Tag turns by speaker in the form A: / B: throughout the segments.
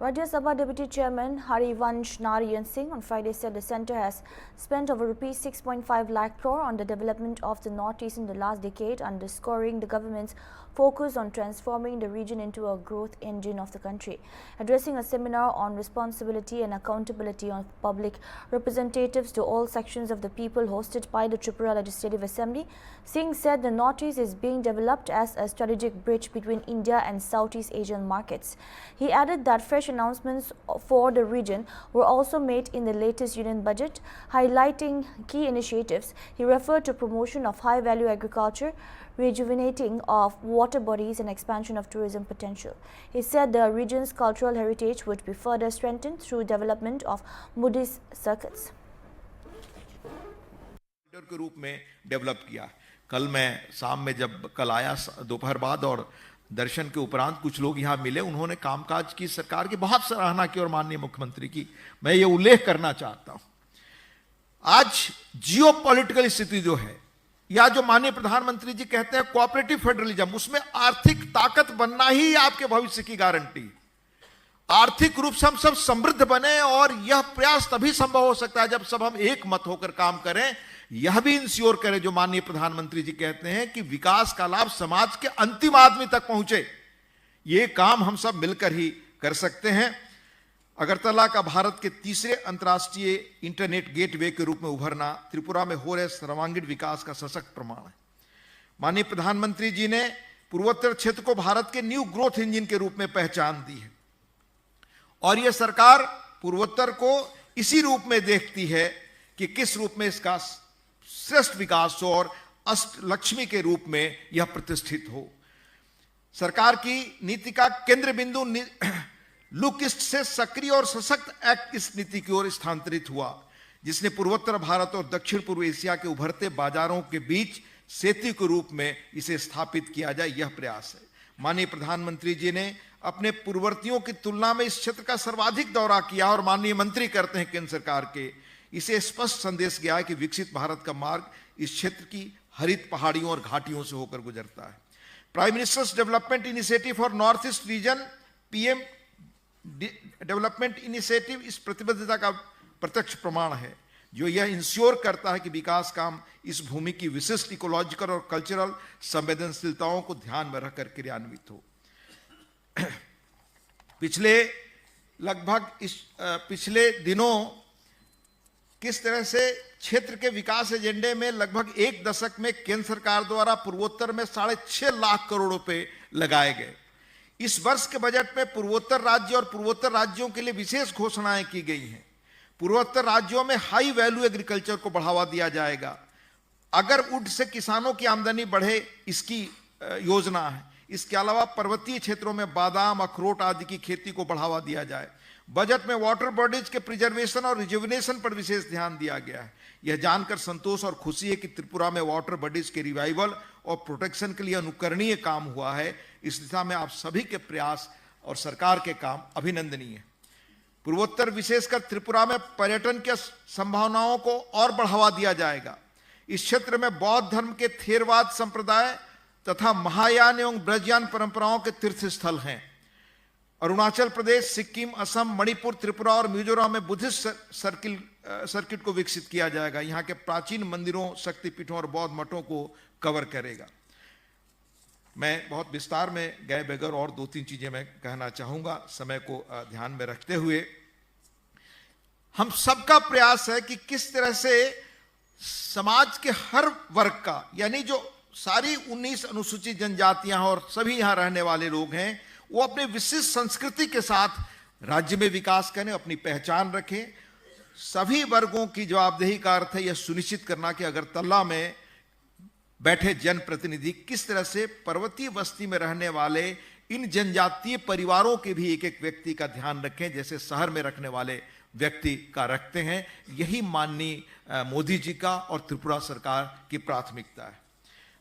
A: Rajya Sabha Deputy Chairman Harivansh Narayan Singh on Friday said the centre has spent over rupees 6.5 lakh crore on the development of the Northeast in the last decade, underscoring the government's focus on transforming the region into a growth engine of the country. Addressing a seminar on responsibility and accountability of public representatives to all sections of the people hosted by the Tripura Legislative Assembly, Singh said the Northeast is being developed as a strategic bridge between India and Southeast Asian markets. He added that fresh announcements for the region were also made in the latest union budget, highlighting key initiatives. He referred to promotion of high-value agriculture, rejuvenating of water bodies and expansion of tourism potential. He said the region's cultural heritage would be further strengthened through development of Buddhist circuits.
B: के रूप में develop किया। कल मैं शाम में जब कल आया दोपहर बाद और दर्शन के उपरांत कुछ लोग यहाँ मिले, उन्होंने कामकाज की सरकार की बहुत सराहना की और माननीय मुख्यमंत्री की। मैं ये उल्लेख करना चाहता हूं, आज जियोपॉलिटिकल स्थिति जो है, या जो माननीय प्रधानमंत्री जी कहते हैं कोऑपरेटिव फेडरलिज्म, उसमें आर्थिक ताकत बनना ही आपके भविष्य की गारंटी। आर्थिक रूप से हम सब समृद्ध बने और यह प्रयास तभी संभव हो सकता है जब सब हम एक मत होकर काम करें। यह भी इंश्योर करें, जो माननीय प्रधानमंत्री जी कहते हैं कि विकास का लाभ समाज के अंतिम आदमी तक पहुंचे। यह काम हम सब मिलकर ही कर सकते हैं। अगरतला का भारत के तीसरे अंतर्राष्ट्रीय इंटरनेट गेटवे के रूप में उभरना त्रिपुरा में हो रहे सर्वांगीण विकास का सशक्त प्रमाण है। माननीय प्रधानमंत्री जी ने पूर्वोत्तर क्षेत्र को भारत के न्यू ग्रोथ इंजन के रूप में पहचान दी है और यह सरकार पूर्वोत्तर को इसी रूप में देखती है कि किस रूप में इसका श्रेष्ठ विकास हो और अष्टलक्ष्मी के रूप में यह प्रतिष्ठित हो। सरकार की नीति का केंद्र बिंदु लुक ईस्ट से सक्रिय और सशक्त एक्ट इस नीति की ओर स्थानांतरित हुआ, जिसने पूर्वोत्तर भारत और दक्षिण पूर्व एशिया के उभरते बाजारों के बीच सेतु के रूप में इसे स्थापित किया जाए, यह प्रयास है। माननीय प्रधानमंत्री जी ने अपने पूर्ववर्तियों की तुलना में इस क्षेत्र का सर्वाधिक दौरा किया और माननीय मंत्री करते हैं केंद्र सरकार के। इसे स्पष्ट संदेश गया है कि विकसित भारत का मार्ग इस क्षेत्र की हरित पहाड़ियों और घाटियों से होकर गुजरता है। Prime ministers development initiative for north east region PM development initiative इस प्रतिबद्धता का प्रत्यक्ष प्रमाण है, जो यह इंश्योर करता है कि विकास काम इस भूमि की विशिष्ट इकोलॉजिकल और कल्चरल संवेदनशीलताओं को ध्यान में रखकर क्रियान्वित हो। पिछले दिनों किस तरह से क्षेत्र के विकास एजेंडे में लगभग एक दशक में केंद्र सरकार द्वारा पूर्वोत्तर में 6.5 लाख करोड़ रुपए लगाए गए। इस वर्ष के बजट में पूर्वोत्तर राज्य और पूर्वोत्तर राज्यों के लिए विशेष घोषणाएं की गई हैं। पूर्वोत्तर राज्यों में हाई वैल्यू एग्रीकल्चर को बढ़ावा दिया जाएगा। अगर वुड से किसानों की आमदनी बढ़े, इसकी योजना है। इसके अलावा पर्वतीय क्षेत्रों में बादाम, अखरोट आदि की खेती को बढ़ावा दिया जाए। बजट में वाटर बॉडीज के प्रिजर्वेशन और रिजुविनेशन पर विशेष ध्यान दिया गया है। यह जानकर संतोष और खुशी है कि त्रिपुरा में वाटर बॉडीज के रिवाइवल और प्रोटेक्शन के लिए अनुकरणीय काम हुआ है। इस दिशा में आप सभी के प्रयास और सरकार के काम अभिनंदनीय है। पूर्वोत्तर विशेषकर त्रिपुरा में पर्यटन के संभावनाओं को और बढ़ावा दिया जाएगा। इस क्षेत्र में बौद्ध धर्म के थेरवाद संप्रदाय तथा महायान एवं ब्रजयान परंपराओं के तीर्थ स्थल हैं। अरुणाचल प्रदेश, सिक्किम, असम, मणिपुर, त्रिपुरा और मिजोरम में बुद्धिस्ट सर्किट को विकसित किया जाएगा। यहाँ के प्राचीन मंदिरों, शक्तिपीठों और बौद्ध मठों को कवर करेगा। मैं बहुत विस्तार में गए बगैर और 2-3 चीजें मैं कहना चाहूंगा समय को ध्यान में रखते हुए। हम सबका प्रयास है कि किस तरह से समाज के हर वर्ग का, यानी जो सारी 19 अनुसूचित जनजातियां और सभी यहां रहने वाले लोग हैं, वो अपने विशिष्ट संस्कृति के साथ राज्य में विकास करें, अपनी पहचान रखें। सभी वर्गों की जवाबदेही का अर्थ है यह सुनिश्चित करना कि अगरतला में बैठे जनप्रतिनिधि किस तरह से पर्वतीय बस्ती में रहने वाले इन जनजातीय परिवारों के भी एक एक व्यक्ति का ध्यान रखें, जैसे शहर में रखने वाले व्यक्ति का रखते हैं। यही माननीय मोदी जी का और त्रिपुरा सरकार की प्राथमिकता है।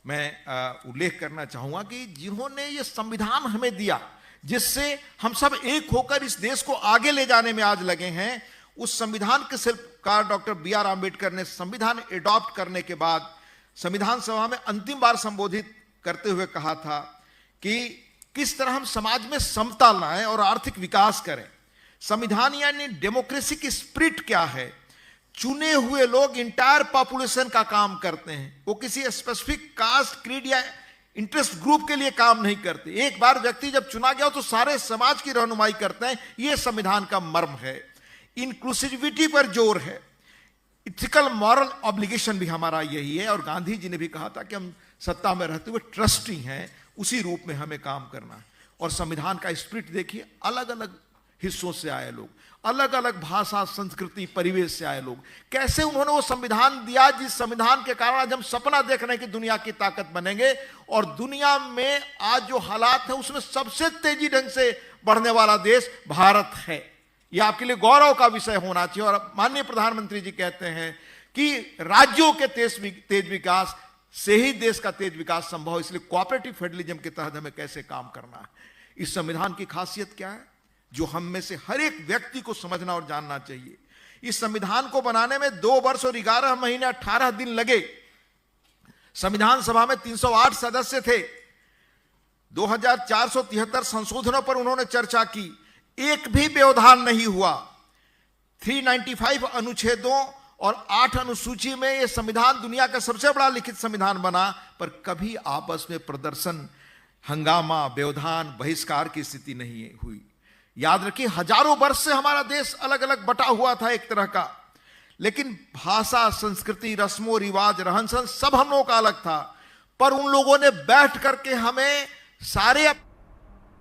B: मैं उल्लेख करना चाहूंगा कि जिन्होंने ये संविधान हमें दिया, जिससे हम सब एक होकर इस देश को आगे ले जाने में आज लगे हैं, उस संविधान के शिल्पकार डॉक्टर बी.आर. आंबेडकर ने संविधान एडॉप्ट करने के बाद संविधान सभा में अंतिम बार संबोधित करते हुए कहा था कि किस तरह हम समाज में समता लाएं और आर्थिक विकास करें। संविधान यानी डेमोक्रेसी की स्पिरिट क्या है? चुने हुए लोग इंटायर पॉपुलेशन का काम करते हैं, वो किसी स्पेसिफिक कास्ट, क्रीड या इंटरेस्ट ग्रुप के लिए काम नहीं करते। एक बार व्यक्ति जब चुना गया तो सारे समाज की रहनुमाई करते हैं। यह संविधान का मर्म है। इंक्लूसिविटी पर जोर है। इथिकल मॉरल ऑब्लिगेशन भी हमारा यही है। और गांधी जी ने भी कहा था कि हम सत्ता में रहते हुए ट्रस्टी हैं, उसी रूप में हमें काम करना है। और संविधान का स्पिरिट देखिए, अलग अलग हिस्सों से आए लोग, अलग अलग भाषा, संस्कृति, परिवेश से आए लोग, कैसे उन्होंने वो संविधान दिया जिस संविधान के कारण आज हम सपना देख रहे हैं कि दुनिया की ताकत बनेंगे। और दुनिया में आज जो हालात है उसमें सबसे तेजी ढंग से बढ़ने वाला देश भारत है। यह आपके लिए गौरव का विषय होना चाहिए। और माननीय प्रधानमंत्री जी कहते हैं कि राज्यों के तेज विकास से ही देश का तेज विकास संभव है। इसलिए कोऑपरेटिव फेडरलिज्म के तहत हमें कैसे काम करना है। इस संविधान की खासियत क्या है, जो हम में से हर एक व्यक्ति को समझना और जानना चाहिए। इस संविधान को बनाने में 2 वर्ष और 11 महीने 18 दिन लगे। संविधान सभा में 308 सदस्य थे। 2473 संशोधनों पर उन्होंने चर्चा की, एक भी व्यवधान नहीं हुआ। 395 अनुच्छेदों और 8 अनुसूची में यह संविधान दुनिया का सबसे बड़ा लिखित संविधान बना। पर कभी आपस में प्रदर्शन, हंगामा, व्यवधान, बहिष्कार की स्थिति नहीं हुई। याद रखिए, हजारों वर्ष से हमारा देश अलग अलग बटा हुआ था एक तरह का, लेकिन भाषा, संस्कृति, रस्मों रिवाज, रहन सहन सब हम लोगों का अलग था। पर उन लोगों ने बैठ करके हमें सारे